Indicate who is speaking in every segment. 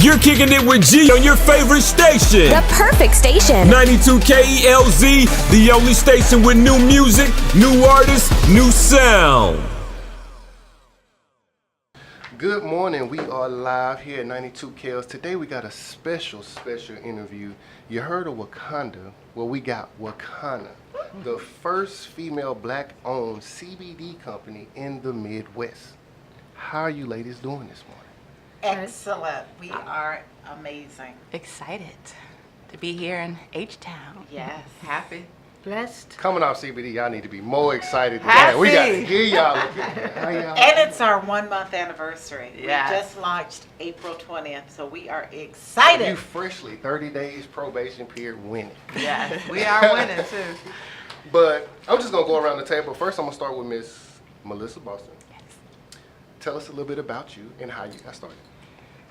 Speaker 1: You're kicking it with G on your favorite station.
Speaker 2: The perfect station.
Speaker 1: 92 KELZ, the only station with new music, new artists, new sound.
Speaker 3: Good morning. We are live here at 92 KELZ. Today we got a special interview. You heard of Wakanda? Well, we got Wakanna, the first female black-owned CBD company in the Midwest. How are you ladies doing this morning?
Speaker 4: Excellent. We are amazing.
Speaker 5: Excited to be here in H-Town.
Speaker 4: Yes.
Speaker 5: Happy.
Speaker 6: Blessed.
Speaker 3: Coming off CBD, y'all need to be more excited than that. We got to hear y'all.
Speaker 4: And it's our 1 month anniversary.
Speaker 5: Yes.
Speaker 4: We just launched April 20th, so we are excited.
Speaker 3: You freshly 30 days probation period winning.
Speaker 5: Yes, we are winning too.
Speaker 3: But I'm just going to go around the table. First, I'm going to start with Miss Melissa Boston.
Speaker 5: Yes.
Speaker 3: Tell us a little bit about you and how you got started.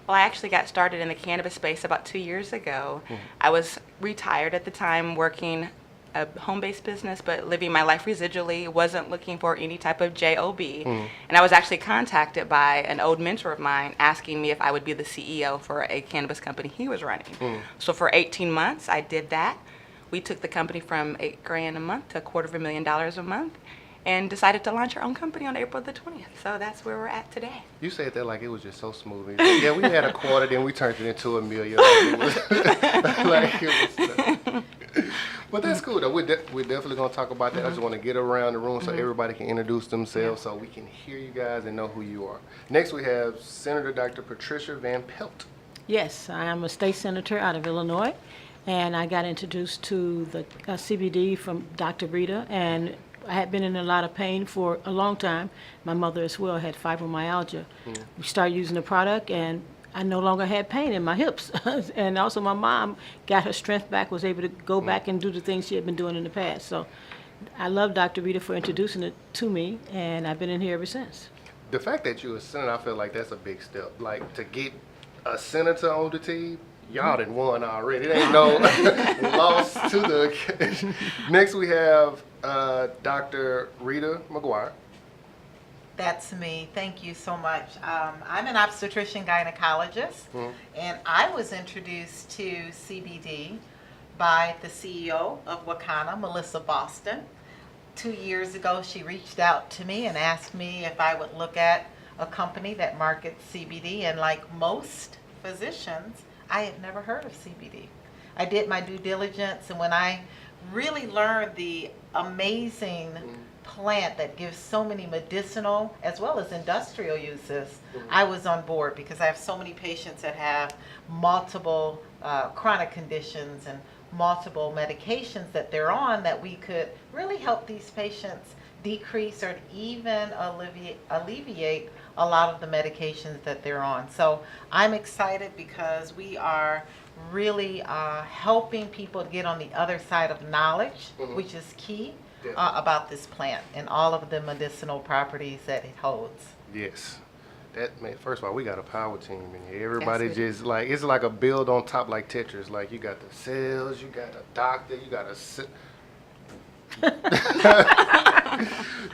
Speaker 5: Well, I actually got started in the cannabis space about 2 years ago. I was retired at the time, working a home-based business, but living my life residually, wasn't looking for any type of job. And I was actually contacted by an old mentor of mine asking me if I would be the CEO for a cannabis company he was running. So for 18 months, I did that. We took the company from $8,000 a month to $250,000 a month, and decided to launch our own company on April the 20th. So that's where we're at today.
Speaker 3: You said that like it was just so smooth. Yeah, we had a quarter, then we turned it into $1 million. But that's cool though. We're definitely gonna talk about that. I just want to get around the room so everybody can introduce themselves, so we can hear you guys and know who you are. Next we have Senator Dr. Patricia Van Pelt.
Speaker 6: Yes, I am a state senator out of Illinois, and I got introduced to the CBD from Dr. Rita, and I had been in a lot of pain for a long time. My mother as well had fibromyalgia. We started using the product, and I no longer had pain in my hips. And also my mom got her strength back, was able to go back and do the things she had been doing in the past. So I love Dr. Rita for introducing it to me, and I've been in here ever since.
Speaker 3: The fact that you're a senator, I feel like that's a big step. Like, to get a senator on the team, y'all done won already. It ain't no loss to the occasion. Next we have Dr. Rita McGuire.
Speaker 4: That's me. Thank you so much. I'm an obstetrician gynecologist, and I was introduced to CBD by the CEO of Wakana, Melissa Boston. 2 years ago, she reached out to me and asked me if I would look at a company that markets CBD, and like most physicians, I had never heard of CBD. I did my due diligence, and when I really learned the amazing plant that gives so many medicinal as well as industrial uses, I was on board, because I have so many patients that have multiple chronic conditions and multiple medications that they're on, that we could really help these patients decrease or even alleviate a lot of the medications that they're on. So I'm excited because we are really helping people get on the other side of knowledge, which is key about this plant and all of the medicinal properties that it holds.
Speaker 3: Yes. That, man, first of all, we got a power team in here. Everybody just like, it's like a build on top like Tetris. Like, you got the sales, you got a doctor, you got a...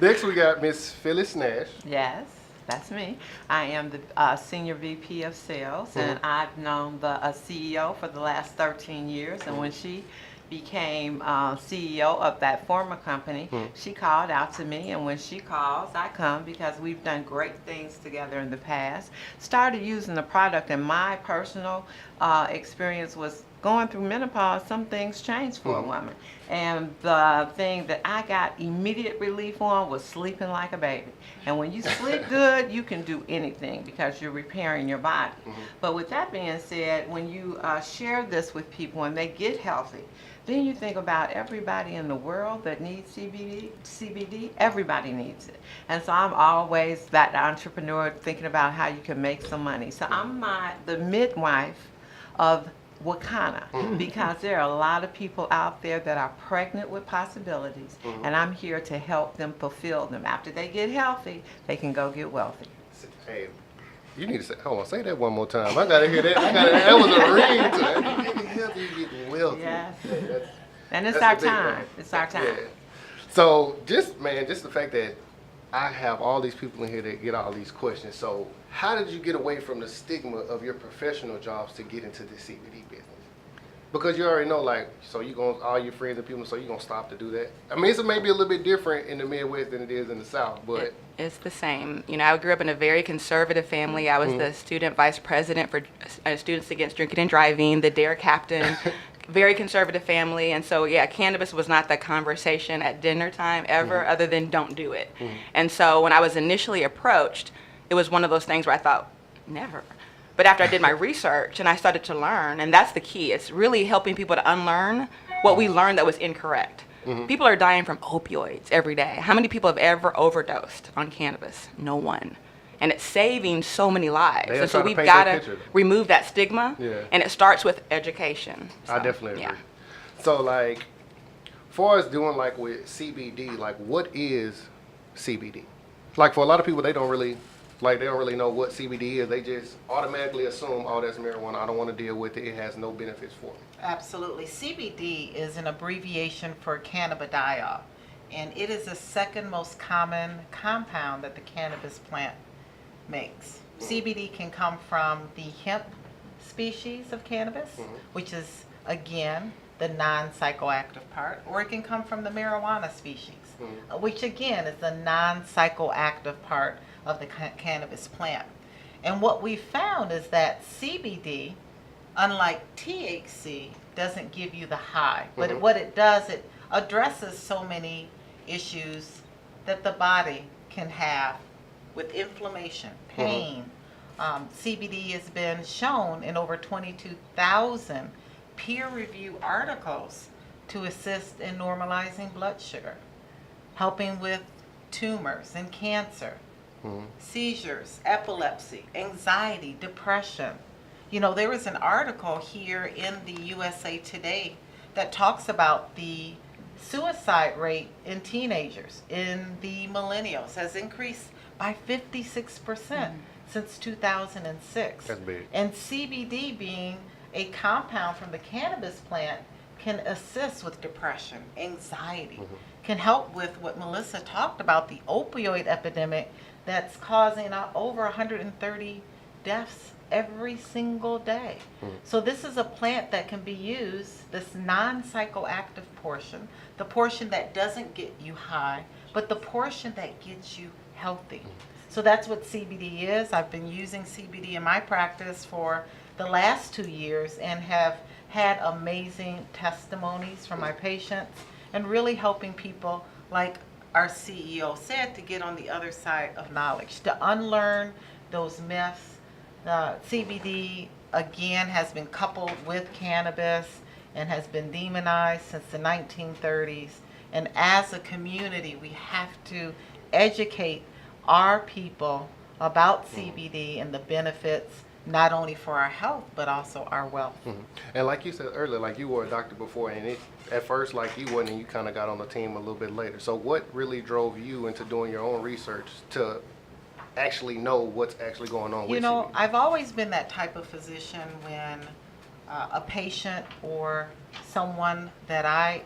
Speaker 3: Next we got Miss Phyllis Nash.
Speaker 7: Yes, that's me. I am the Senior VP of Sales, and I've known the CEO for the last 13 years. And when she became CEO of that former company, she called out to me, and when she calls, I come, because we've done great things together in the past. Started using the product, and my personal experience was going through menopause. Some things change for a woman, and the thing that I got immediate relief on was sleeping like a baby. And when you sleep good, you can do anything, because you're repairing your body. But with that being said, when you share this with people and they get healthy, then you think about everybody in the world that needs CBD, everybody needs it. And so I'm always that entrepreneur thinking about how you can make some money. So I'm the midwife of Wakana, because there are a lot of people out there that are pregnant with possibilities, and I'm here to help them fulfill them. After they get healthy, they can go get wealthy.
Speaker 3: Hey, you need to say, hold on, say that one more time. I gotta hear that. That was a ring to that. You get healthy, you get wealthy.
Speaker 7: Yes.
Speaker 3: Yeah,
Speaker 7: and it's our time. It's our time.
Speaker 3: Yeah. So just the fact that I have all these people in here that get all these questions. So how did you get away from the stigma of your professional jobs to get into the CBD business? Because you already know, like, so you going all your friends and people, so you gonna stop to do that. I mean, it's maybe a little bit different in the Midwest than it is in the South, but
Speaker 5: It's the same. You know, I grew up in a very conservative family. I was the student vice president for Students Against Drinking and Driving, the DARE captain, very conservative family. And so, yeah, cannabis was not the conversation at dinner time ever, other than don't do it. And so when I was initially approached, it was one of those things where I thought, never. But after I did my research and I started to learn, and that's the key, it's really helping people to unlearn what we learned that was incorrect. People are dying from opioids every day. How many people have ever overdosed on cannabis? No one. And it's saving so many lives.
Speaker 3: They are
Speaker 5: And so
Speaker 3: trying to
Speaker 5: we've
Speaker 3: paint
Speaker 5: got
Speaker 3: that
Speaker 5: to
Speaker 3: picture, though.
Speaker 5: remove that stigma.
Speaker 3: Yeah.
Speaker 5: And it starts with education.
Speaker 3: I
Speaker 5: So,
Speaker 3: definitely
Speaker 5: yeah.
Speaker 3: agree. So like, far as doing like with CBD, like what is CBD? Like for a lot of people, they don't really know what CBD is. They just automatically assume, oh, that's marijuana. I don't want to deal with it. It has no benefits for me.
Speaker 4: Absolutely. CBD is an abbreviation for cannabidiol, and it is the second most common compound that the cannabis plant makes. CBD can come from the hemp species of cannabis, which is, again, the non-psychoactive part, or it can come from the marijuana species, which, again, is the non-psychoactive part of the cannabis plant. And what we found is that CBD, unlike THC, doesn't give you the high. But what it does, it addresses so many issues that the body can have with inflammation, pain. CBD has been shown in over 22,000 peer-reviewed articles to assist in normalizing blood sugar, helping with tumors and cancer, seizures, epilepsy, anxiety, depression. You know, there was an article here in the USA Today that talks about the suicide rate in teenagers, in the millennials, has increased by 56% since 2006.
Speaker 3: That's big.
Speaker 4: And CBD, being a compound from the cannabis plant, can assist with depression, anxiety, can help with what Melissa talked about, the opioid epidemic that's causing over 130 deaths every single day. So this is a plant that can be used, this non-psychoactive portion, the portion that doesn't get you high, but the portion that gets you healthy. So that's what CBD is. I've been using CBD in my practice for the last 2 years and have had amazing testimonies from my patients and really helping people, like our CEO said, to get on the other side of knowledge, to unlearn those myths. CBD, again, has been coupled with cannabis and has been demonized since the 1930s. And as a community, we have to educate our people about CBD and the benefits, not only for our health, but also our wealth.
Speaker 3: And like you said earlier, like you were a doctor before, and at first, like you wasn't, and you kind of got on the team a little bit later. So what really drove you into doing your own research to actually know what's actually going on with
Speaker 4: You know,
Speaker 3: CBD?
Speaker 4: I've always been that type of physician when a patient or someone that I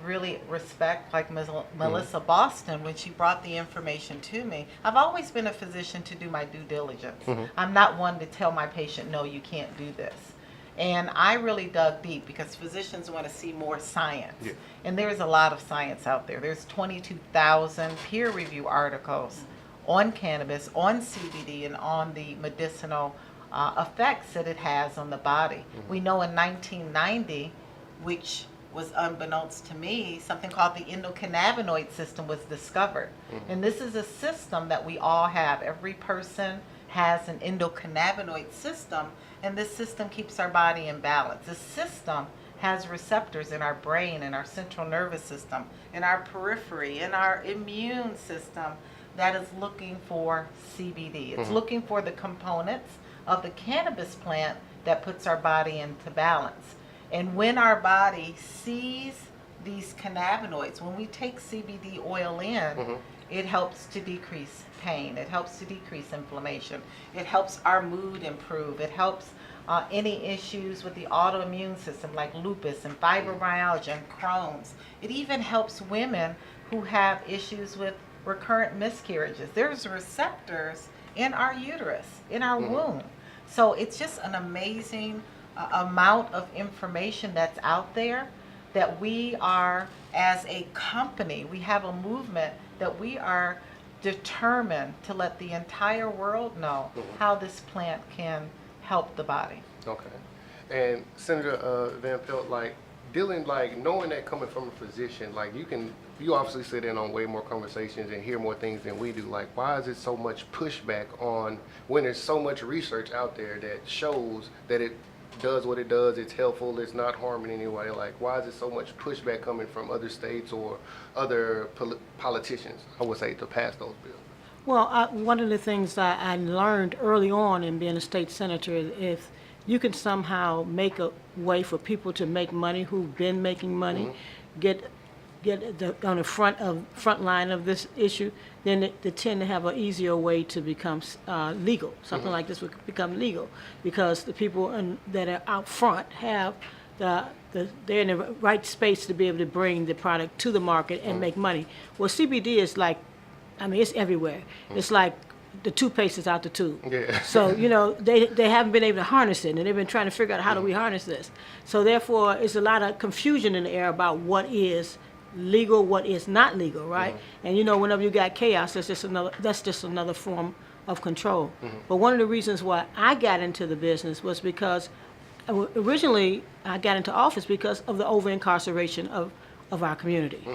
Speaker 4: really respect, like Melissa Boston, when she brought the information to me, I've always been a physician to do my due diligence. I'm not one to tell my patient, no, you can't do this. And I really dug deep because physicians want to see more science.
Speaker 3: Yeah.
Speaker 4: And there's a lot of science out there. There's 22,000 peer review articles on cannabis, on CBD, and on the medicinal effects that it has on the body. We know in 1990, which was unbeknownst to me, something called the endocannabinoid system was discovered. And this is a system that we all have. Every person has an endocannabinoid system, and this system keeps our body in balance. This system has receptors in our brain, in our central nervous system, in our periphery, in our immune system that is looking for CBD. It's looking for the components of the cannabis plant that puts our body into balance. And when our body sees these cannabinoids, when we take CBD oil in, it helps to decrease pain. It helps to decrease inflammation. It helps our mood improve. It helps any issues with the autoimmune system like lupus and fibromyalgia and Crohn's. It even helps women who have issues with recurrent miscarriages. There's receptors in our uterus, in our womb. So it's just an amazing amount of information that's out there that we are, as a company, we have a movement that we are determined to let the entire world know how this plant can help the body.
Speaker 3: Okay. And Senator Van Pelt, like dealing, like knowing that coming from a physician, like you obviously sit in on way more conversations and hear more things than we do. Like, why is it so much pushback on when there's so much research out there that shows that it does what it does, it's helpful, it's not harming anybody? Like, why is it so much pushback coming from other states or other politicians, I would say, to pass those bills?
Speaker 6: Well, one of the things I learned early on in being a state senator is if you can somehow make a way for people to make money who've been making money, get on the front line of this issue, then they tend to have an easier way to become legal. Something like this would become legal because the people that are out front have they're in the right space to be able to bring the product to the market and make money. Well, CBD is like, I mean, it's everywhere. It's like the toothpaste is out the tube.
Speaker 3: Yeah.
Speaker 6: So, they haven't been able to harness it, and they've been trying to figure out how do we harness this. So therefore, it's a lot of confusion in the air about what is legal, what is not legal, right? And whenever you got chaos, that's just another form of control. But one of the reasons why I got into the business was because originally I got into office because of the over-incarceration of our community.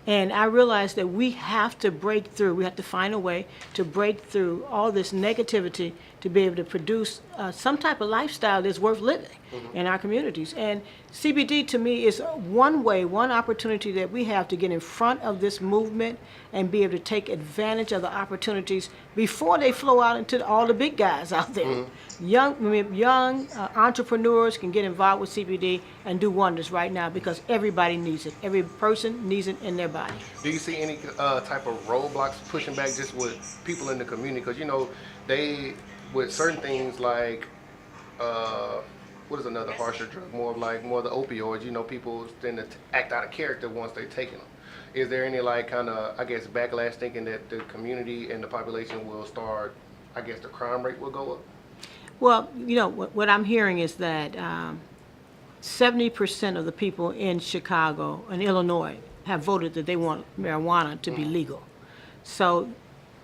Speaker 6: And I realized that we have to break through. We have to find a way to break through all this negativity to be able to produce some type of lifestyle that's worth living in our communities. And CBD to me is one way, one opportunity that we have to get in front of this movement and be able to take advantage of the opportunities before they flow out into all the big guys out there. Young entrepreneurs can get involved with CBD and do wonders right now because everybody needs it. Every person needs it in their body.
Speaker 3: Do you see any type of roadblocks pushing back just with people in the community? Because they with certain things like what is another harsher drug? More of the opioids. People tend to act out of character once they're taking them. Is there any kind of backlash thinking that the community and the population will start? The crime rate will go up.
Speaker 6: Well, what I'm hearing is that 70% of the people in Chicago and Illinois have voted that they want marijuana to be legal. So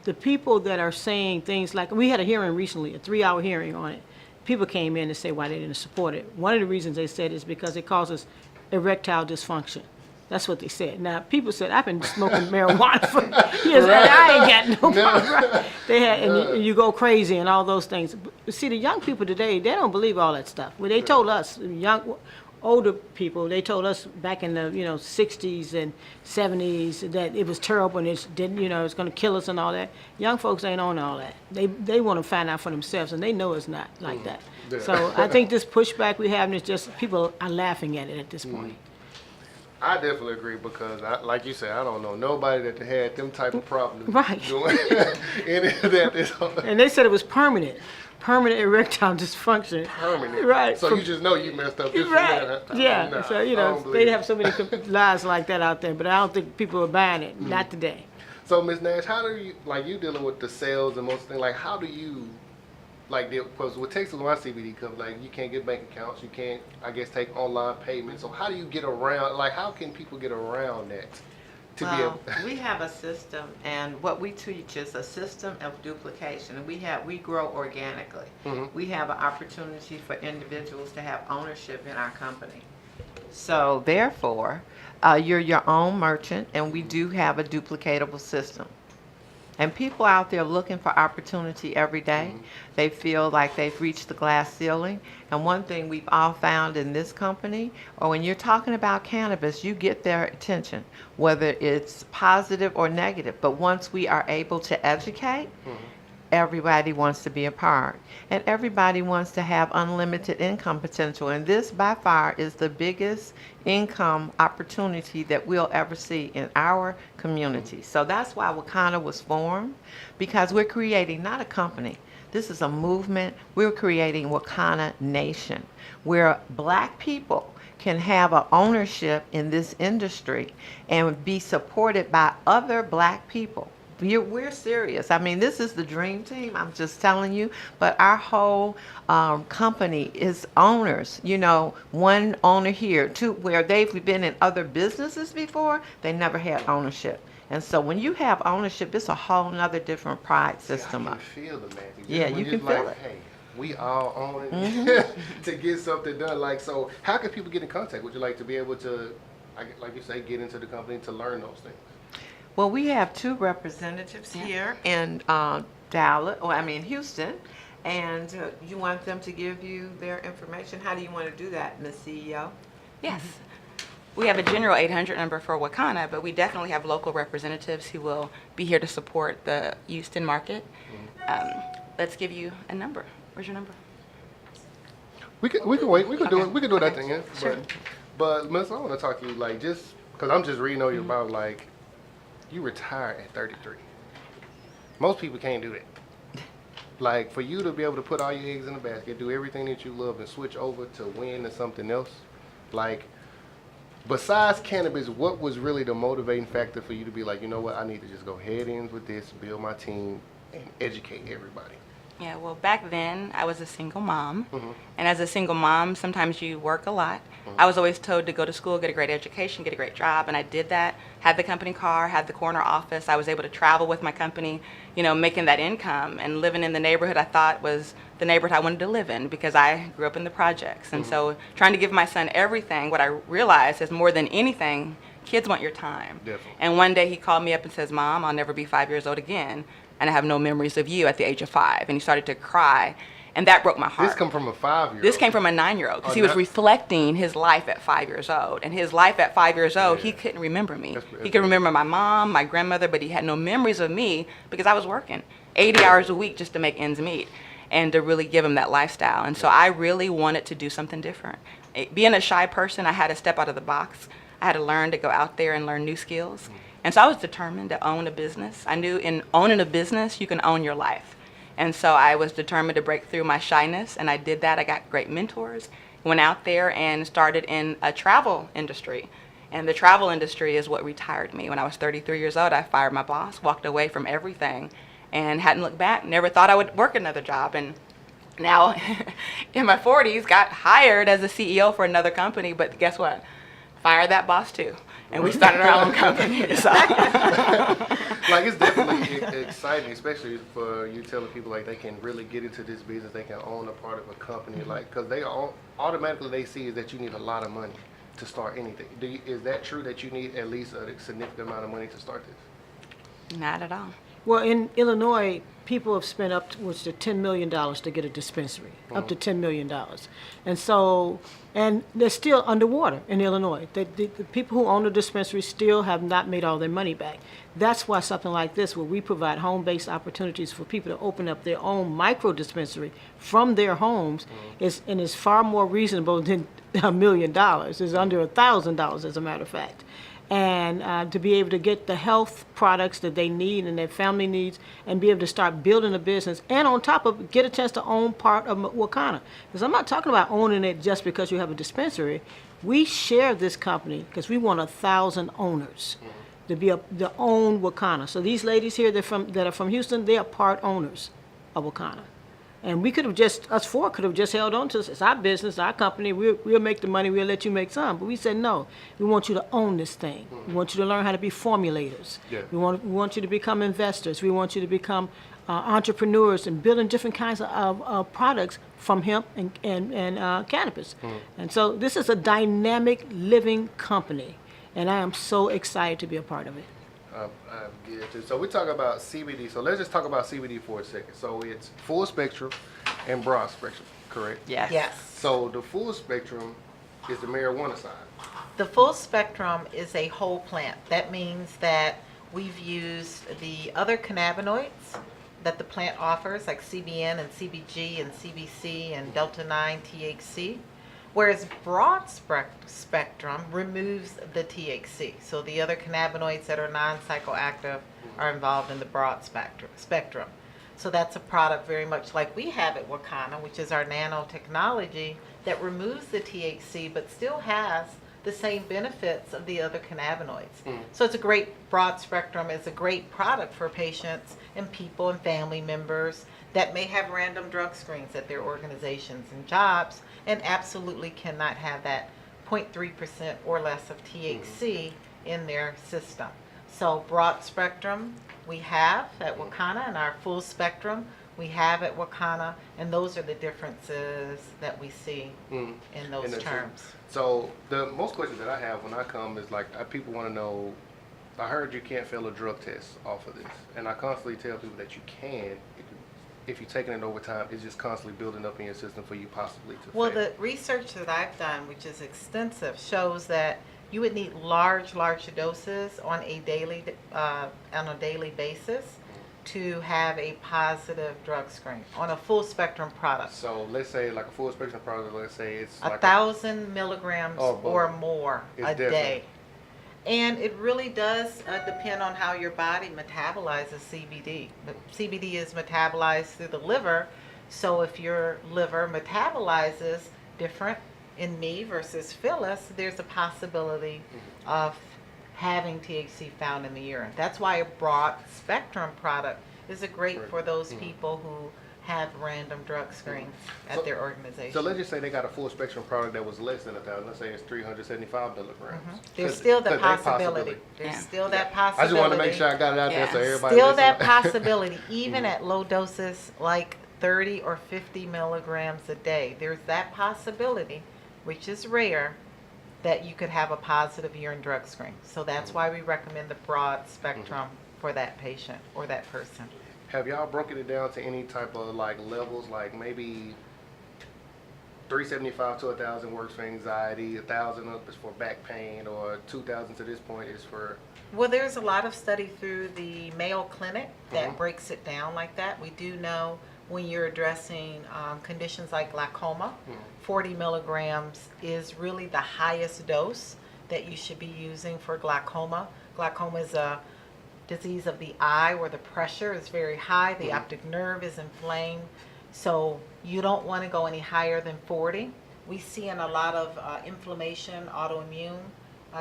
Speaker 6: the people that are saying things like, we had a hearing recently, a 3-hour hearing on it. People came in to say why they didn't support it. One of the reasons they said is because it causes erectile dysfunction. That's what they said. Now, people said, I've been smoking marijuana for years, and I ain't got no problem. They had, and you go crazy and all those things. But see, the young people today, they don't believe all that stuff. Well, they told us, older people, they told us back in the 60s and 70s that it was terrible and it didn't, it's going to kill us and all that. Young folks ain't on all that. They want to find out for themselves, and they know it's not like that.
Speaker 3: Yeah.
Speaker 6: So I think this pushback we have is just people are laughing at it at this point.
Speaker 3: I definitely agree because, like you said, I don't know nobody that had them type of problems.
Speaker 6: Right.
Speaker 3: Doing any of that.
Speaker 6: And they said it was permanent erectile dysfunction.
Speaker 3: Permanent.
Speaker 6: Right.
Speaker 3: So you just know you messed up.
Speaker 6: Right. Yeah.
Speaker 3: Nah,
Speaker 6: so they have so many lies like that out there, but I don't think people are buying it. Not today.
Speaker 3: So Ms. Nash, how do you you dealing with the sales and most things? How do you because with Texas, when CBD comes, you can't get bank accounts, you can't, take online payments. So how do you get around? How can people get around that?
Speaker 7: We have a system, and what we teach is a system of duplication. And we grow organically. We have an opportunity for individuals to have ownership in our company. So therefore, you're your own merchant, and we do have a duplicatable system. And people out there looking for opportunity every day, they feel like they've reached the glass ceiling. And one thing we've all found in this company, or when you're talking about cannabis, you get their attention, whether it's positive or negative. But once we are able to educate, everybody wants to be a part. And everybody wants to have unlimited income potential. And this, by far, is the biggest income opportunity that we'll ever see in our community. So that's why Wakana was formed, because we're creating not a company. This is a movement. We're creating Wakana Nation, where black people can have an ownership in this industry and be supported by other black people we're serious. I mean, this is the dream team. I'm just telling you. But our whole company is owners. You know, one owner here, two where they've been in other businesses before. They never had ownership. And so when you have ownership, it's a whole nother different pride system.
Speaker 3: I can feel the magic.
Speaker 7: Yeah,
Speaker 3: When
Speaker 7: you
Speaker 3: you're
Speaker 7: can feel
Speaker 3: like,
Speaker 7: it.
Speaker 3: hey, we all own it to get something done. Like, so how can people get in contact? Would you like to be able to, like you say, get into the company to learn those things?
Speaker 7: Well, we have two representatives here in Houston, and you want them to give you their information. How do you want to do that, Ms. CEO?
Speaker 5: Yes. We have a general 800 number for Wakana, but we definitely have local representatives who will be here to support the Houston market. Let's give you a number. Where's your number?
Speaker 3: We can wait. We can do it. We can do that thing. Yeah?
Speaker 5: Sure.
Speaker 3: But Miss, I want to talk to you like just because I'm just reading on you about like you retired at 33. Most people can't do that. Like for you to be able to put all your eggs in a basket, do everything that you love, and switch over to win to something else. Like besides cannabis, what was really the motivating factor for you to be like, you know what, I need to just go head in with this, build my team, and educate everybody?
Speaker 5: Yeah, well, back then I was a single mom, and as a single mom, sometimes you work a lot. I was always told to go to school, get a great education, get a great job, and I did that. Had the company car, had the corner office. I was able to travel with my company, you know, making that income and living in the neighborhood I thought was the neighborhood I wanted to live in because I grew up in the projects. And so trying to give my son everything, what I realized is more than anything, kids want your time.
Speaker 3: Definitely.
Speaker 5: And one day he called me up and says, Mom, I'll never be 5 years old again. And I have no memories of you at the age of 5. And he started to cry. And that broke my heart.
Speaker 3: This come from a 5-year-old.
Speaker 5: This came from a 9-year-old because he was reflecting his life at 5 years old. And his life at 5 years old, he couldn't remember me. He could remember my mom, my grandmother, but he had no memories of me because I was working 80 hours a week just to make ends meet and to really give him that lifestyle. And so I really wanted to do something different. Being a shy person, I had to step out of the box. I had to learn to go out there and learn new skills. And so I was determined to own a business. I knew in owning a business, you can own your life. And so I was determined to break through my shyness, and I did that. I got great mentors, went out there and started in a travel industry. And the travel industry is what retired me. When I was 33 years old, I fired my boss, walked away from everything, and hadn't looked back. Never thought I would work another job. And now, in my 40s, got hired as a CEO for another company, but guess what? Fired that boss too. And we started our own company. So.
Speaker 3: Like it's definitely exciting, especially for you telling people like they can really get into this business, they can own a part of a company, like because they automatically they see is that you need a lot of money to start anything. Is that true that you need at least a significant amount of money to start this?
Speaker 5: Not at all.
Speaker 6: Well, in Illinois, people have spent upwards to $10 million to get a dispensary, up to $10 million. And so, and they're still underwater in Illinois. The people who own the dispensary still have not made all their money back. That's why something like this, where we provide home-based opportunities for people to open up their own micro dispensary from their homes, is far more reasonable than $1 million. It's under $1,000, as a matter of fact. And to be able to get the health products that they need and their family needs and be able to start building a business and on top of get a chance to own part of Wakana. Because I'm not talking about owning it just because you have a dispensary. We share this company because we want 1,000 owners to be the own Wakana. So these ladies here that are from Houston, they are part owners of Wakana. And we could have us four could have just held on to it's our business, our company, we'll make the money, we'll let you make some. But we said, no, we want you to own this thing. We want you to learn how to be formulators.
Speaker 3: Yeah.
Speaker 6: We want you to become investors. We want you to become entrepreneurs and building different kinds of products from hemp and cannabis. And so this is a dynamic living company. And I am so excited to be a part of it.
Speaker 3: So we talk about CBD. So let's just talk about CBD for a second. So it's full spectrum and broad spectrum, correct?
Speaker 7: Yes.
Speaker 4: Yes.
Speaker 3: So the full spectrum is the marijuana side.
Speaker 4: The full spectrum is a whole plant. That means that we've used the other cannabinoids that the plant offers, like CBN and CBG and CBC and Delta-9 THC. Whereas broad spectrum removes the THC. So the other cannabinoids that are non-psychoactive are involved in the broad spectrum. So that's a product very much like we have at Wakana, which is our nanotechnology that removes the THC but still has the same benefits of the other cannabinoids. So it's a great broad spectrum. It's a great product for patients and people and family members that may have random drug screens at their organizations and jobs and absolutely cannot have that 0.3% or less of THC in their system. So broad spectrum we have at Wakana, and our full spectrum we have at Wakana, and those are the differences that we see in those terms.
Speaker 3: So the most questions that I have when I come is like, people want to know, I heard you can't fail a drug test off of this, and I constantly tell people that you can. If you're taking it over time, it's just constantly building up in your system for you possibly to
Speaker 4: Well,
Speaker 3: fail.
Speaker 4: the research that I've done, which is extensive, shows that you would need large doses on a daily basis to have a positive drug screen on a full spectrum product.
Speaker 3: So let's say like a full spectrum product, let's say it's like
Speaker 4: 1,000 milligrams
Speaker 3: Oh, boy.
Speaker 4: or more
Speaker 3: It's
Speaker 4: a
Speaker 3: different.
Speaker 4: day. And it really does depend on how your body metabolizes CBD. The CBD is metabolized through the liver, so if your liver metabolizes different in me versus Phyllis, there's a possibility of having THC found in the urine. That's why a broad spectrum product is a great for those people who have random drug screens at
Speaker 3: So-
Speaker 4: their organization.
Speaker 3: So let's just say they got a full spectrum product that was less than 1,000. Let's say it's 375 milligrams.
Speaker 4: There's
Speaker 3: Could-
Speaker 4: still the
Speaker 3: could that
Speaker 4: possibility. There's
Speaker 5: Yeah.
Speaker 4: still that
Speaker 3: I
Speaker 4: possibility.
Speaker 3: just want to make sure I got it out there so
Speaker 5: Yeah.
Speaker 3: everybody
Speaker 4: Still
Speaker 3: listen.
Speaker 4: that possibility, even at low doses like 30 or 50 milligrams a day. There's that possibility, which is rare, that you could have a positive urine drug screen. So that's why we recommend the broad spectrum for that patient or that person.
Speaker 3: Have y'all broken it down to any type of like levels, like maybe 375 to 1,000 works for anxiety, 1,000 up is for back pain, or 2,000 to this point is for...
Speaker 4: Well, there's a lot of study through the Mayo Clinic that breaks it down like that. We do know when you're addressing conditions like glaucoma, 40 milligrams is really the highest dose that you should be using for glaucoma. Glaucoma is a disease of the eye where the pressure is very high, the optic nerve is inflamed, so you don't want to go any higher than 40. We see in a lot of inflammation, autoimmune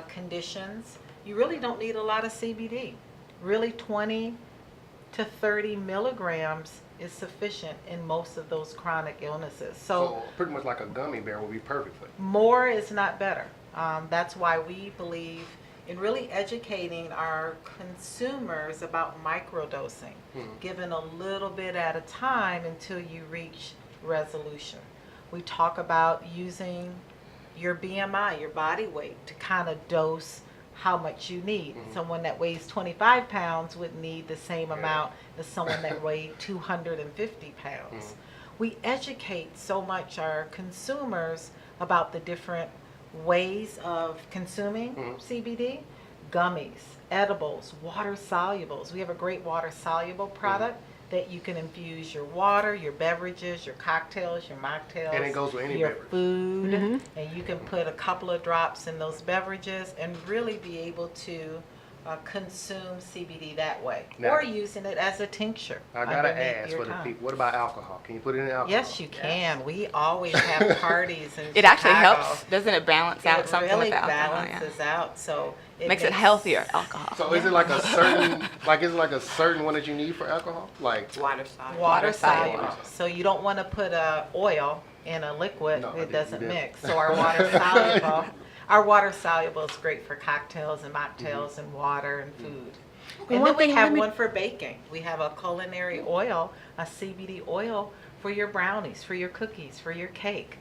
Speaker 4: conditions, you really don't need a lot of CBD. Really 20 to 30 milligrams is sufficient in most of those chronic illnesses.
Speaker 3: So pretty much like a gummy bear would be perfect for you.
Speaker 4: More is not better. That's why we believe in really educating our consumers about microdosing, given a little bit at a time until you reach resolution. We talk about using your BMI, your body weight, to kind of dose how much you need. Someone that weighs 25 pounds would need the same amount as someone that weighed 250 pounds. We educate so much our consumers about the different ways of consuming CBD, gummies, edibles, water solubles. We have a great water soluble product that you can infuse your water, your beverages, your cocktails, your mocktails,
Speaker 3: And it goes with any
Speaker 4: your
Speaker 3: beverage.
Speaker 4: food, and you can put a couple of drops in those beverages and really be able to consume CBD that way,
Speaker 3: Now-
Speaker 4: or using it as a tincture.
Speaker 3: I gotta
Speaker 4: underneath
Speaker 3: ask
Speaker 4: your
Speaker 3: for the
Speaker 4: tongue.
Speaker 3: people, what about alcohol? Can you put it in alcohol?
Speaker 4: Yes, you can. We always have parties in
Speaker 5: It actually
Speaker 4: Chicago.
Speaker 5: helps, doesn't it balance out
Speaker 4: It
Speaker 5: something
Speaker 4: really
Speaker 5: with the alcohol?
Speaker 4: balances out, so it
Speaker 5: Makes it healthier, alcohol.
Speaker 3: So is it like a certain, one that you need for alcohol? Like,
Speaker 7: Water soluble.
Speaker 4: water
Speaker 5: soluble.
Speaker 4: soluble. So you don't want to put oil in a liquid;
Speaker 3: No,
Speaker 4: it
Speaker 3: you
Speaker 4: doesn't
Speaker 3: didn't.
Speaker 4: mix. So our water soluble, is great for cocktails and mocktails and water and food. And
Speaker 6: one
Speaker 4: then we
Speaker 6: thing,
Speaker 4: have
Speaker 6: let me-
Speaker 4: one for baking. We have a culinary oil, a CBD oil for your brownies, for your cookies, for your cake.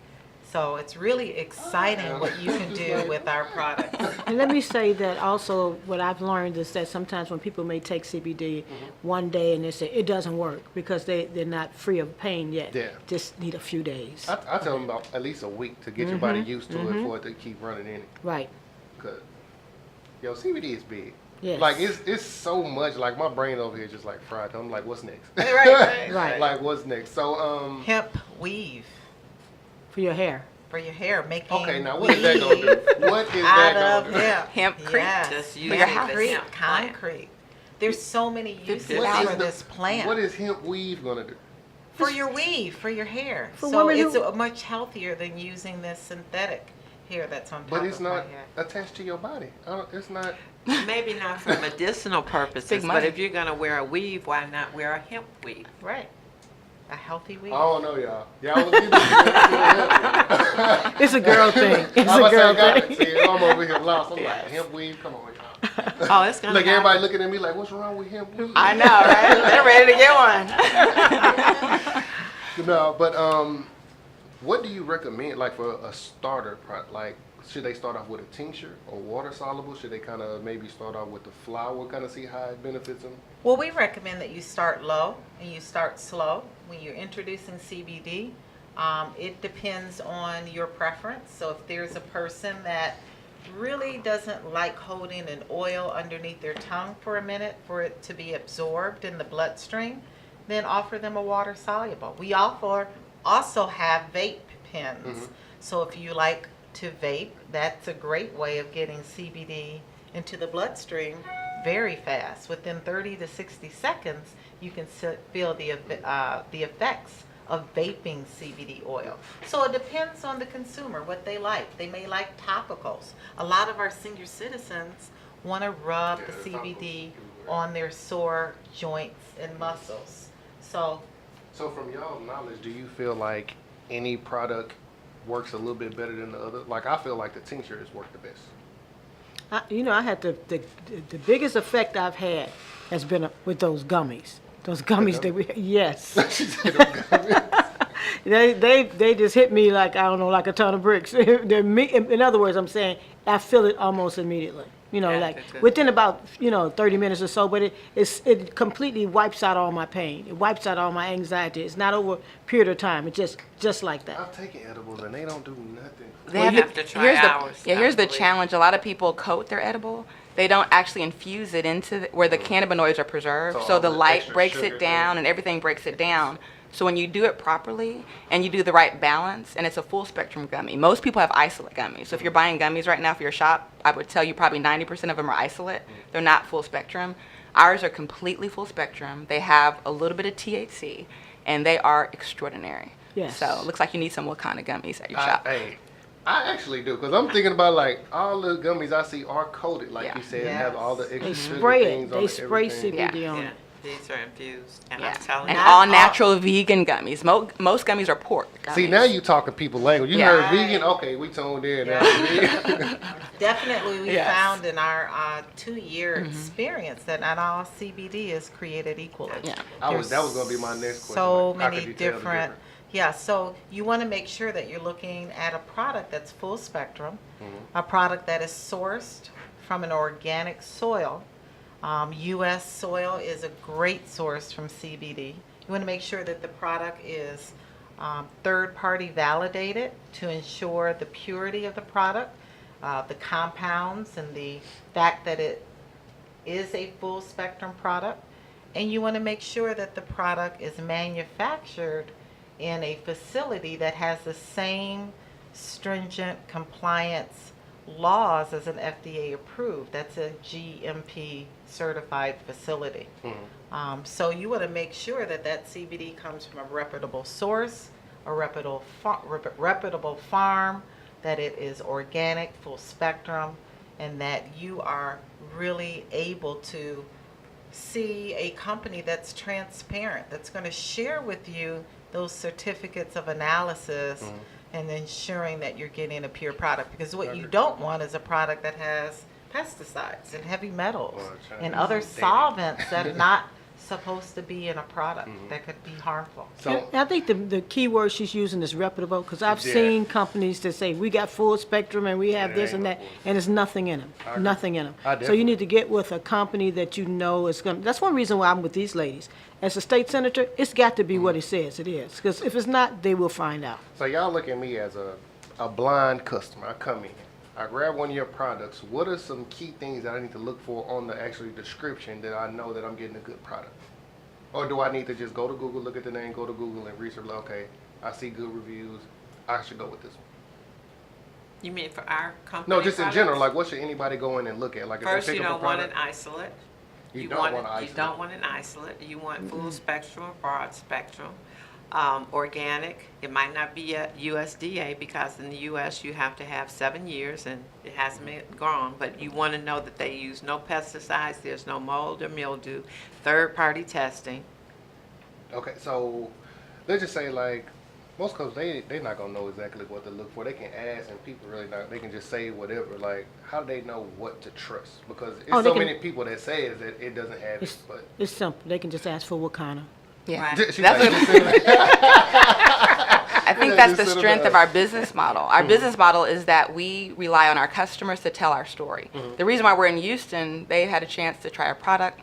Speaker 4: So it's really exciting what you can do with our products.
Speaker 6: And let me say that also what I've learned is that sometimes when people may take CBD one day and they say it doesn't work because they're not free of pain yet.
Speaker 3: Yeah.
Speaker 6: Just need a few days.
Speaker 3: I tell them about at least a week to get your body used to it for it to keep running in it.
Speaker 6: Right.
Speaker 3: Cause, CBD is big.
Speaker 6: Yes.
Speaker 3: Like it's so much. Like my brain over here just like fried. I'm like, what's next?
Speaker 6: Right.
Speaker 3: Like what's next? So
Speaker 4: Hemp weave
Speaker 6: For your hair.
Speaker 4: for your hair, making
Speaker 3: okay, now what is that gonna do? What is that
Speaker 4: out
Speaker 3: gonna
Speaker 4: of
Speaker 3: do?
Speaker 4: hemp.
Speaker 5: Hempcrete.
Speaker 4: Yes.
Speaker 7: Just use
Speaker 5: For your
Speaker 7: it
Speaker 5: house.
Speaker 7: as
Speaker 4: Concrete,
Speaker 7: hemp plant.
Speaker 4: concrete. There's so many uses
Speaker 3: What is
Speaker 4: for
Speaker 3: the-
Speaker 4: this plant.
Speaker 3: What is hemp weave gonna do?
Speaker 4: For your weave, for your hair.
Speaker 6: For
Speaker 4: So
Speaker 6: women
Speaker 4: it's
Speaker 6: who-
Speaker 4: much healthier than using this synthetic. hair that's on top
Speaker 3: But it's
Speaker 4: of my
Speaker 3: not
Speaker 4: head.
Speaker 3: attached to your body. It's not.
Speaker 7: Maybe not for medicinal purposes,
Speaker 5: Big
Speaker 7: but
Speaker 5: money.
Speaker 7: if you're gonna wear a weave, why not wear a hemp weave?
Speaker 4: Right. A healthy weave.
Speaker 3: I don't know, y'all. Y'all was getting
Speaker 6: It's a girl thing. It's
Speaker 3: I'm
Speaker 6: a
Speaker 3: about to say,
Speaker 6: girl
Speaker 3: got it.
Speaker 6: thing.
Speaker 3: See, I'm over here lost. I'm like, hemp weave? Come on, y'all.
Speaker 7: Oh, it's gonna
Speaker 3: Look,
Speaker 7: happen.
Speaker 3: everybody looking at me like, what's wrong with hemp weave?
Speaker 5: I know, right? They're ready to get one.
Speaker 3: No, but what do you recommend, like for a starter product? Like, should they start off with a tincture or water soluble? Should they kind of maybe start off with the flower, kind of see how it benefits them?
Speaker 4: Well, we recommend that you start low and you start slow when you're introducing CBD. It depends on your preference. So if there's a person that really doesn't like holding an oil underneath their tongue for a minute for it to be absorbed in the bloodstream, then offer them a water soluble. We also have vape pens. So if you like to vape, that's a great way of getting CBD into the bloodstream very fast. Within 30 to 60 seconds, you can feel the effects of vaping CBD oil. So it depends on the consumer, what they like. They may like topicals. A lot of our senior citizens want to rub the CBD on their sore joints and muscles. So
Speaker 3: from y'all knowledge, do you feel like any product works a little bit better than the other? Like, I feel like the tincture has worked the best.
Speaker 6: I had the biggest effect I've had has been with those gummies. Those gummies that we, yes.
Speaker 3: She said them gummies.
Speaker 6: They just hit me like, I don't know, like a ton of bricks. In other words, I'm saying I feel it almost immediately. You know,
Speaker 7: Yeah,
Speaker 6: like
Speaker 7: that's good.
Speaker 6: within about 30 minutes or so. But it completely wipes out all my pain. It wipes out all my anxiety. It's not over a period of time. It's just like that.
Speaker 3: I've taken edibles and they don't do nothing.
Speaker 7: They have to try ours.
Speaker 5: Here's the
Speaker 7: I believe.
Speaker 5: challenge. A lot of people coat their edible. They don't actually infuse it into where the cannabinoids are preserved.
Speaker 3: So
Speaker 5: So
Speaker 3: all
Speaker 5: the
Speaker 3: the
Speaker 5: light
Speaker 3: extra
Speaker 5: breaks
Speaker 3: sugar
Speaker 5: it down
Speaker 3: things.
Speaker 5: and everything breaks it down. So when you do it properly and you do the right balance, and it's a full spectrum gummy. Most people have isolate gummies. So if you're buying gummies right now for your shop, I would tell you probably 90% of them are isolate. They're not full spectrum. Ours are completely full spectrum. They have a little bit of THC, and they are extraordinary.
Speaker 6: Yes.
Speaker 5: So it looks like you need some Wakana gummies at your shop.
Speaker 3: I actually do, because I'm thinking about like all the gummies I see are coated, like
Speaker 5: Yeah.
Speaker 3: you said, and have all the extra
Speaker 6: They
Speaker 3: sugar
Speaker 6: spray
Speaker 3: things
Speaker 6: it.
Speaker 3: on
Speaker 6: They
Speaker 3: it,
Speaker 6: spray
Speaker 3: everything.
Speaker 6: CBD on
Speaker 7: Yeah,
Speaker 6: it.
Speaker 7: these are infused, and
Speaker 5: Yeah.
Speaker 7: I'm telling
Speaker 5: And
Speaker 7: you.
Speaker 5: all natural vegan gummies. Most gummies are pork gummies.
Speaker 3: See, now you talking people language. You
Speaker 5: Yeah.
Speaker 3: heard vegan, okay, we tuned in.
Speaker 4: Yeah.
Speaker 3: Now.
Speaker 4: definitely we
Speaker 5: Yes.
Speaker 4: found in our 2-year experience that not all CBD is created equally.
Speaker 5: Yeah.
Speaker 3: that was going to be my next question.
Speaker 4: So
Speaker 3: Like, how
Speaker 4: many
Speaker 3: could you tell the
Speaker 4: different,
Speaker 3: difference?
Speaker 4: yeah, so you want to make sure that you're looking at a product that's full spectrum,
Speaker 3: Mm-hmm.
Speaker 4: a product that is sourced from an organic soil. U.S. soil is a great source from CBD. You want to make sure that the product is third-party validated to ensure the purity of the product, the compounds, and the fact that it is a full spectrum product. And you want to make sure that the product is manufactured in a facility that has the same stringent compliance laws as an FDA approved. That's a GMP certified facility. So you want to make sure that that CBD comes from a reputable source, a reputable farm, that it is organic, full spectrum, and that you are really able to see a company that's transparent, that's going to share with you those certificates of analysis and ensuring that you're getting a pure product. Because what you don't want is a product that has pesticides and heavy metals and other solvents that are not supposed to be in a product that could be harmful.
Speaker 3: So,
Speaker 6: I think the key word she's using is reputable, because I've
Speaker 3: Yeah.
Speaker 6: seen companies that say, we got full spectrum and we have
Speaker 3: Yeah,
Speaker 6: this
Speaker 3: ain't
Speaker 6: and
Speaker 3: no
Speaker 6: that,
Speaker 3: full
Speaker 6: and there's nothing in them,
Speaker 3: agree.
Speaker 6: nothing in them.
Speaker 3: I
Speaker 6: So
Speaker 3: definitely-
Speaker 6: you need to get with a company that you know is going to, that's one reason why I'm with these ladies. As a state senator, it's got to be what it says it is, because if it's not, they will find out.
Speaker 3: so y'all look at me as a blind customer. I come in, I grab one of your products. What are some key things that I need to look for on the actual description that I know that I'm getting a good product? Or do I need to just go to Google, look at the name, go to Google and research, like, okay, I see good reviews, I should go with this one?
Speaker 7: You mean for our company?
Speaker 3: No, just in
Speaker 7: products?
Speaker 3: general, like what should anybody go in and look at? Like if
Speaker 7: First,
Speaker 3: they
Speaker 7: you
Speaker 3: pick up
Speaker 7: don't
Speaker 3: a
Speaker 7: want an
Speaker 3: product,
Speaker 7: isolate.
Speaker 3: you don't want to
Speaker 7: You
Speaker 3: isolate.
Speaker 7: don't want an isolate. You want full spectrum, broad spectrum. organic. It might not be a USDA because in the US you have to have 7 years and it hasn't been grown, but you want to know that they use no pesticides, there's no mold or mildew, third-party testing.
Speaker 3: Okay, so let's just say like most companies they're not gonna know exactly what to look for. They can ask and people really not. They can just say whatever. Like how do they know what to trust? Because it's so many people that say it that it doesn't have it. But
Speaker 6: It's simple. They can just ask for Wakana.
Speaker 5: Yeah.
Speaker 7: Right.
Speaker 3: She's
Speaker 5: That's
Speaker 3: like,
Speaker 5: what-
Speaker 3: just sitting there.
Speaker 5: I think that's the strength of our business model. Our business model is that we rely on our customers to tell our story. The reason why we're in Houston, they had a chance to try our product,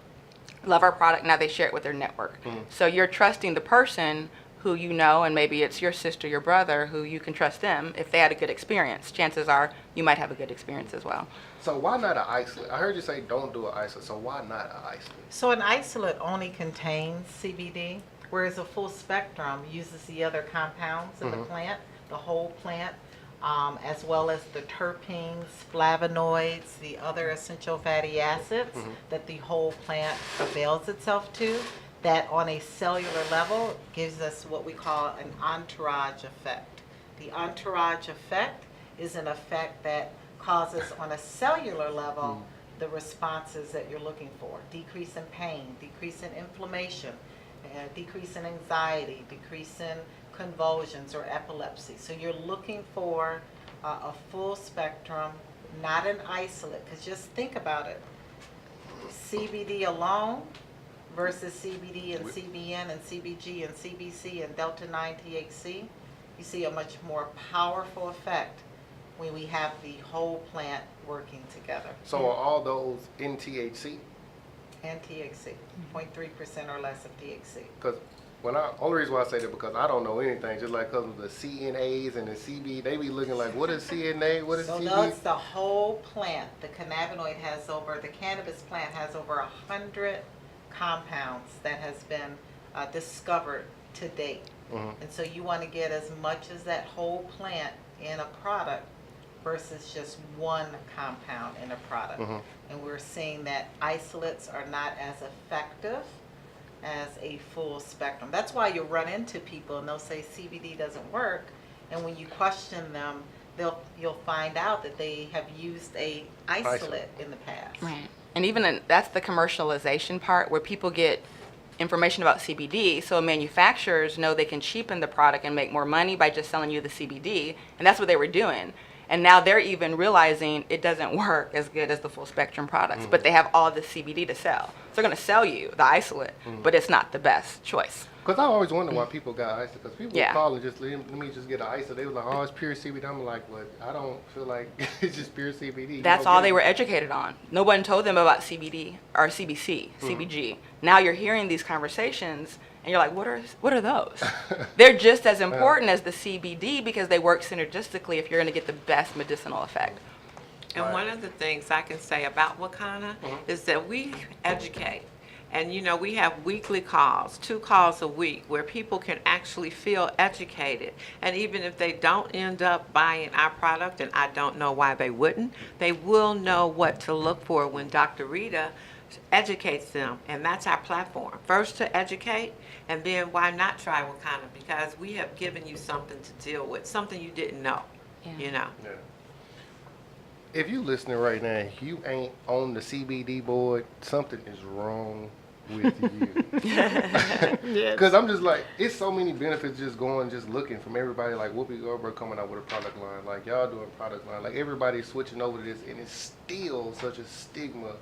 Speaker 5: love our product, now they share it with their network. So you're trusting the person who you know, and maybe it's your sister, your brother, who you can trust them. If they had a good experience, chances are you might have a good experience as well.
Speaker 3: So why not an isolate? I heard you say don't do an isolate. So why not an isolate?
Speaker 4: So an isolate only contains CBD, whereas a full spectrum uses the other compounds in the plant, the whole plant, as well as the terpenes, flavonoids, the other essential fatty acids that the whole plant avails itself to, that on a cellular level gives us what we call an entourage effect. The entourage effect is an effect that causes on a cellular level the responses that you're looking for. Decrease in pain, decrease in inflammation, decrease in anxiety, decrease in convulsions or epilepsy. So you're looking for a full spectrum, not an isolate, because just think about it. CBD alone versus CBD and CBN and CBG and CBC and Delta-9 THC, you see a much more powerful effect when we have the whole plant working together.
Speaker 3: So are all those in THC?
Speaker 4: And THC, 0.3% or less of THC.
Speaker 3: Because only reason why I say that because I don't know anything. Just like because of the CNAs and the CB, they be looking like, what is CNA? What is
Speaker 4: So
Speaker 3: CB?
Speaker 4: that's the whole plant. The cannabinoid has the cannabis plant has over 100 compounds that has been discovered to date. And so you want to get as much as that whole plant in a product versus just one compound in a product. And we're seeing that isolates are not as effective as a full spectrum. That's why you'll run into people and they'll say CBD doesn't work, and when you question them, you'll find out that they have used a isolate in the past.
Speaker 5: Right. And even that's the commercialization part where people get information about CBD, so manufacturers know they can cheapen the product and make more money by just selling you the CBD, and that's what they were doing. And now they're even realizing it doesn't work as good as the full spectrum products, but they have all the CBD to sell. So they're going to sell you the isolate, but it's not the best choice.
Speaker 3: Because I always wonder why people got isolate. Because people
Speaker 5: Yeah.
Speaker 3: call and just let me just get an isolate. They were like, oh, it's pure CBD. I'm like, but I don't feel like it's just pure CBD. You
Speaker 5: That's
Speaker 3: don't
Speaker 5: all
Speaker 3: get
Speaker 5: they
Speaker 3: it.
Speaker 5: were educated on. No one told them about CBD or CBC, CBG. Now you're hearing these conversations and you're like, what are those? They're just as important as the CBD because they work synergistically if you're going to get the best medicinal effect.
Speaker 7: And one of the things I can say about Wakana is that we educate. And you know, we have weekly calls, 2 calls a week, where people can actually feel educated. And even if they don't end up buying our product, and I don't know why they wouldn't, they will know what to look for when Dr. Rita educates them. And that's our platform. First to educate, and then why not try Wakana? Because we have given you something to deal with, something you didn't know, you know.
Speaker 3: Yeah. If you listening right now, you ain't on the CBD board, something is wrong with you. Because I'm just like, it's so many benefits just looking from everybody. Like Whoopi Goldberg coming out with a product line, like y'all doing product line, like everybody's switching over to this, and it's still such a stigma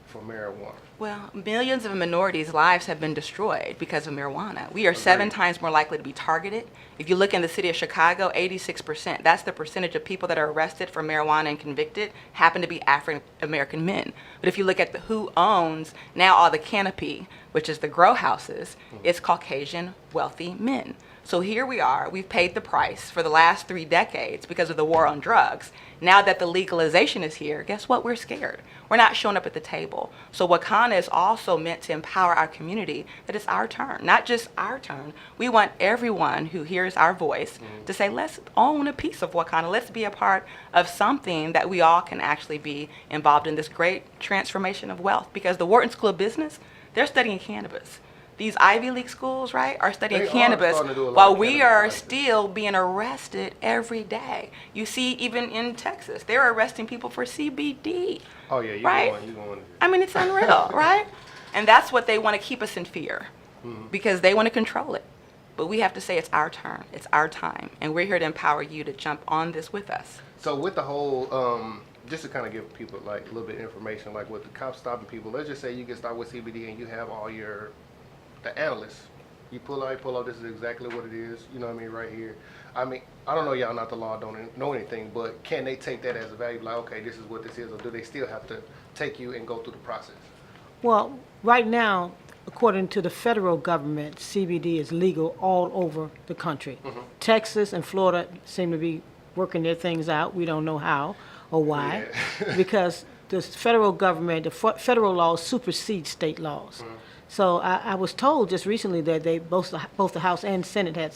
Speaker 3: for marijuana.
Speaker 5: Well, millions of minorities' lives have been destroyed because of marijuana. We are 7 times more likely to be targeted. If you look in the city of Chicago, 86%, that's the percentage of people that are arrested for marijuana and convicted happen to be African American men. But if you look at who owns now all the canopy, which is the grow houses, it's Caucasian wealthy men. So here we are, we've paid the price for the last 3 decades because of the war on drugs. Now that the legalization is here, guess what? We're scared. We're not showing up at the table. So Wakana is also meant to empower our community that it's our turn, not just our turn. We want everyone who hears our voice to say, let's own a piece of Wakana. Let's be a part of something that we all can actually be involved in this great transformation of wealth. Because the Wharton School of Business, they're studying cannabis. these Ivy League schools, right, are studying
Speaker 3: They are
Speaker 5: cannabis
Speaker 3: starting to do a lot
Speaker 5: while
Speaker 3: of
Speaker 5: we
Speaker 3: cannabis
Speaker 5: are
Speaker 3: like this.
Speaker 5: still being arrested every day. You see, even in Texas, they're arresting people for CBD.
Speaker 3: Oh yeah, you
Speaker 5: Right?
Speaker 3: going.
Speaker 5: I mean, it's unreal, right? And that's what they want to keep us in fear because they want to control it. But we have to say it's our turn, it's our time, and we're here to empower you to jump on this with us.
Speaker 3: So with the whole, just to kind of give people like a little bit of information, like with the cops stopping people, let's just say you get started with CBD and you have all the analysts. You pull out, this is exactly what it is, you know what I mean, right here. I mean, I don't know, y'all not the law, don't know anything, but can they take that as a value, like, okay, this is what this is, or do they still have to take you and go through the process?
Speaker 6: Well, right now, according to the federal government, CBD is legal all over the country. Texas and Florida seem to be working their things out. We don't know how or why, because the federal government, the federal laws supersede state laws. So I was told just recently that they both the House and Senate had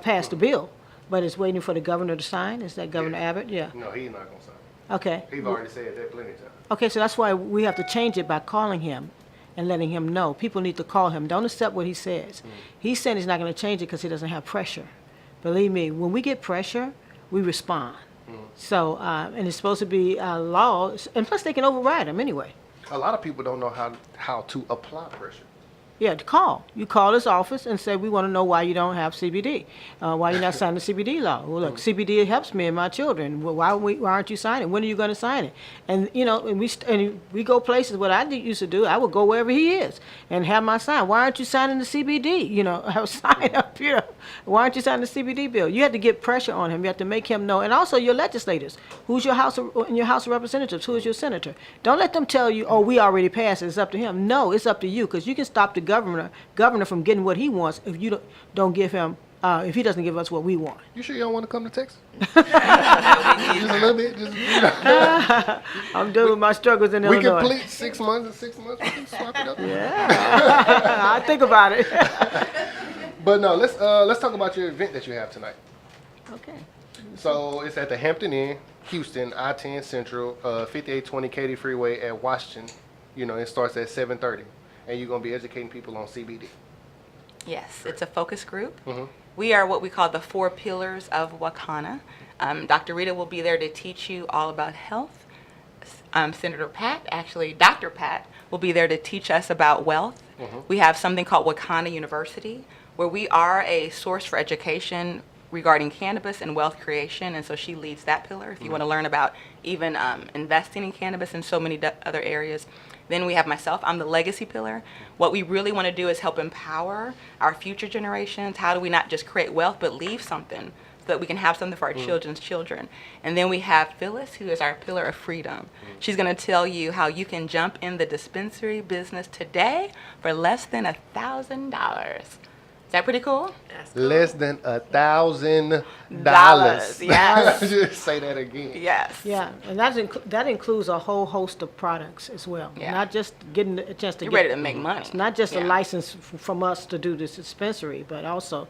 Speaker 6: passed the bill, but it's waiting for the governor to sign. Is that Governor Abbott? Yeah.
Speaker 3: No, he's not gonna sign.
Speaker 6: Okay.
Speaker 3: He's already said that plenty of times.
Speaker 6: Okay, so that's why we have to change it by calling him and letting him know. People need to call him. Don't accept what he says. He's saying he's not going to change it because he doesn't have pressure. Believe me, when we get pressure, we respond. So, and it's supposed to be law, and plus they can override them anyway.
Speaker 3: A lot of people don't know how to apply pressure.
Speaker 6: Yeah, to call. You call his office and say, we want to know why you don't have CBD. Why you're not signing the CBD law? Well, look, CBD helps me and my children. Well, why aren't you signing? When are you going to sign it? And, you know, and we go places. What I used to do, I would go wherever he is and have my sign. Why aren't you signing the CBD? You know, have a sign up here. Why aren't you signing the CBD bill? You have to get pressure on him. You have to make him know. And also your legislators. Who's your House of Representatives? Who is your senator? Don't let them tell you, oh, we already passed it. It's up to him. No, it's up to you, because you can stop the governor from getting what he wants if you don't give him, if he doesn't give us what we want.
Speaker 3: You sure you don't want to come to Texas? Just a little bit. Just, you know.
Speaker 6: I'm dealing with my struggles in
Speaker 3: We
Speaker 6: Illinois.
Speaker 3: complete 6 months and 6 months. We can swap it up.
Speaker 6: Yeah, I think about it.
Speaker 3: But no, let's talk about your event that you have tonight.
Speaker 6: Okay.
Speaker 3: So it's at the Hampton Inn, Houston, I-10 Central, 5820 Katy Freeway at Washington. You know, it starts at 7:30, and you're gonna be educating people on CBD.
Speaker 5: Yes, it's a focus group. We are what we call the 4 pillars of Wakana. Dr. Rita will be there to teach you all about health. Senator Pat, actually Dr. Pat, will be there to teach us about wealth. We have something called Wakana University, where we are a source for education regarding cannabis and wealth creation, and so she leads that pillar if you want to learn about even investing in cannabis and so many other areas. Then we have myself, I'm the legacy pillar. What we really want to do is help empower our future generations. How do we not just create wealth but leave something so that we can have something for our children's children? And then we have Phyllis, who is our pillar of freedom. She's going to tell you how you can jump in the dispensary business today for less than $1,000. Is that pretty cool?
Speaker 3: Less than $1,000.
Speaker 5: Yes.
Speaker 3: Just say that again.
Speaker 5: Yes.
Speaker 6: Yeah, and that includes a whole host of products as well.
Speaker 5: Yeah.
Speaker 6: Not just getting a chance to
Speaker 5: You're
Speaker 6: get.
Speaker 5: ready to make money.
Speaker 6: It's not just a
Speaker 5: Yeah.
Speaker 6: license from us to do this dispensary, but also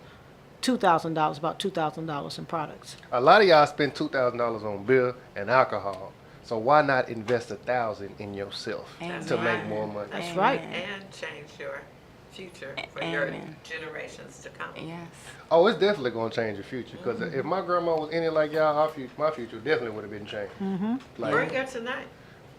Speaker 6: $2,000, about $2,000 in products.
Speaker 3: A lot of y'all spend $2,000 on beer and alcohol. So why not invest $1,000 in yourself to make more money?
Speaker 6: That's right.
Speaker 7: And change your future for your
Speaker 5: Amen.
Speaker 7: generations to come.
Speaker 5: Yes.
Speaker 3: Oh, it's definitely gonna change your future. Because if my grandma was any like y'all, my future definitely would have been changed. Like,
Speaker 7: Bring her tonight.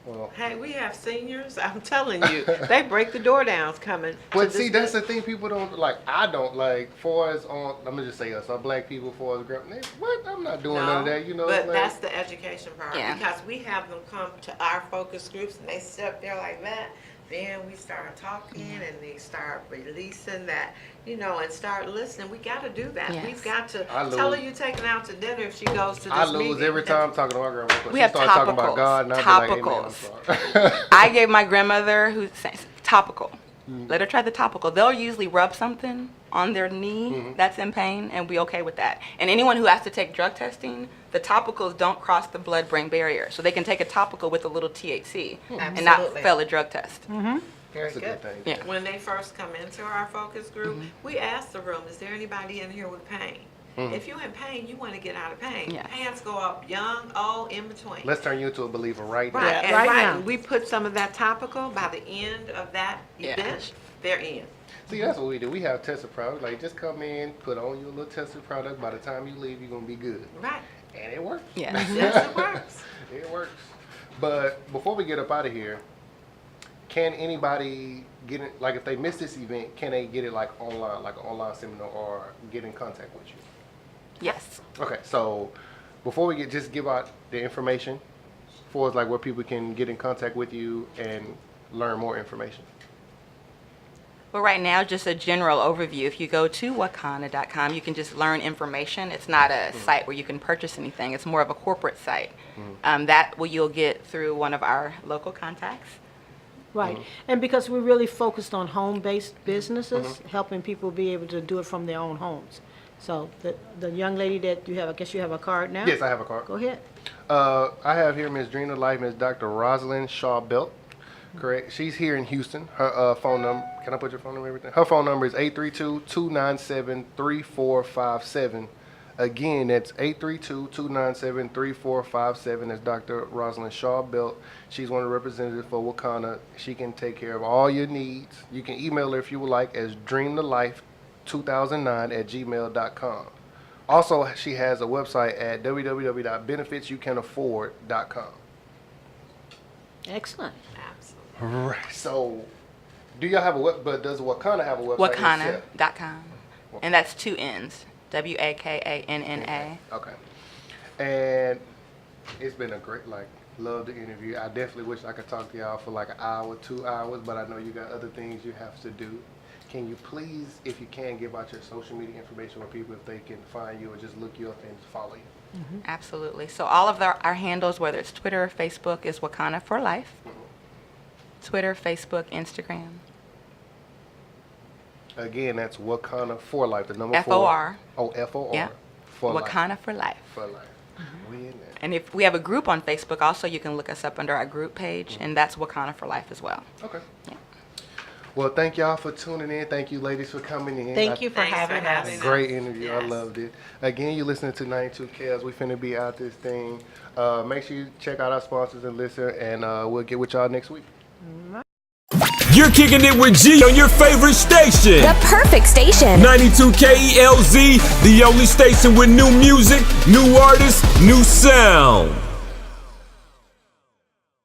Speaker 3: well,
Speaker 7: Hey, we have seniors. I'm telling you, they break the door downs coming.
Speaker 3: but see, that's the thing people don't like. I don't like. For as on, let me just say us, our black people. For as grandma, what? I'm not doing none of that. You know.
Speaker 7: But
Speaker 3: like,
Speaker 7: that's the education part,
Speaker 5: Yeah.
Speaker 7: because we have them come to our focus groups and they sit up there like that. Then we start talking and they start releasing that, you know, and start listening. We got to do that.
Speaker 5: Yes.
Speaker 7: We've got to
Speaker 3: I
Speaker 7: tell her
Speaker 3: lose.
Speaker 7: you taking her out to dinner if she goes to this
Speaker 3: I lose
Speaker 7: meeting.
Speaker 3: every time talking to my grandma. 'Cause
Speaker 5: We
Speaker 3: she
Speaker 5: have
Speaker 3: started talking about
Speaker 5: topicals.
Speaker 3: God, and I be like, Amen, I'm sorry.
Speaker 5: I gave my grandmother, who's topical. Let her try the topical. They'll usually rub something on their knee that's in pain and be okay with that. And anyone who has to take drug testing, the topicals don't cross the blood-brain barrier. So they can take a topical with a little THC and not
Speaker 7: Absolutely.
Speaker 5: fail a drug test.
Speaker 7: Very
Speaker 3: That's a good thing.
Speaker 5: Yeah.
Speaker 7: When they first come into our focus group, we ask the room, is there anybody in here with pain? If you're in pain, you want to get out of pain.
Speaker 5: Yes.
Speaker 7: Hands go up, young, old, in between.
Speaker 3: Let's turn you into a believer right now.
Speaker 7: Right,
Speaker 6: Yeah,
Speaker 7: and
Speaker 6: right
Speaker 7: right,
Speaker 6: now.
Speaker 7: we put some of that topical. By the end of that
Speaker 5: Yeah.
Speaker 7: event, they're in.
Speaker 3: See, that's what we do. We have tested products. Like, just come in, put on your little tested product. By the time you leave, you're going to be good.
Speaker 4: Right.
Speaker 3: And it works.
Speaker 5: Yeah.
Speaker 4: Yes, it works.
Speaker 3: It works. But before we get up out of here, can anybody get it, like if they miss this event, can they get it like online, like an online seminar, or get in contact with you?
Speaker 5: Yes.
Speaker 3: Okay, so before we just give out the information for us, like where people can get in contact with you and learn more information.
Speaker 5: Well, right now, just a general overview. If you go to Wakanna.com, you can just learn information. It's not a site where you can purchase anything. It's more of a corporate site. You'll get through one of our local contacts.
Speaker 6: Right, and because we're really focused on home-based businesses, helping people be able to do it from their own homes. So the young lady that you have, I guess you have a card now?
Speaker 3: Yes, I have a card.
Speaker 6: Go ahead.
Speaker 3: I have here Ms. Dream of Life, Ms. Dr. Rosalind Shaw Belt. Correct. She's here in Houston. Her phone number, can I put your phone number and everything? Her phone number is 832-297-3457. Again, that's 832-297-3457. That's Dr. Rosalind Shaw Belt. She's one of the representatives for Wakana. She can take care of all your needs. You can email her if you would like as dreamthelife2009@gmail.com. Also, she has a website at www.benefitsyoucanafford.com.
Speaker 6: Excellent.
Speaker 3: Right. So, do y'all have a web? But does Wakana have a website? itself?
Speaker 5: Wakanna.com. And that's 2 N's. Wakanna.
Speaker 3: Okay. And it's been a great, love the interview. I definitely wish I could talk to y'all for like an hour, 2 hours, but I know you got other things you have to do. Can you please, if you can, give out your social media information where people, if they can find you or just look you up and follow you?
Speaker 5: Absolutely. So all of our handles, whether it's Twitter or Facebook, is Wakana for Life. Twitter, Facebook, Instagram.
Speaker 3: Again, that's Wakana for Life, the number 4.
Speaker 5: F-O-R.
Speaker 3: Oh, F-O-R.
Speaker 5: Yeah.
Speaker 3: For Life.
Speaker 5: Wakana for Life.
Speaker 3: For Life. We in there.
Speaker 5: And if we have a group on Facebook also, you can look us up under our group page, and that's Wakana for Life as well.
Speaker 3: Okay.
Speaker 5: Yeah.
Speaker 3: Well, thank y'all for tuning in. Thank you, ladies, for coming in.
Speaker 4: Thank you for having us.
Speaker 3: Great interview. I
Speaker 4: Yes.
Speaker 3: loved it. Again, you're listening to 92 Kels. We finna be out this thing. Make sure you check out our sponsors and listen, and we'll get with y'all next week.
Speaker 1: You're kicking it with G on your favorite station.
Speaker 2: The perfect station.
Speaker 1: 92 KELZ, the only station with new music, new artists, new sound.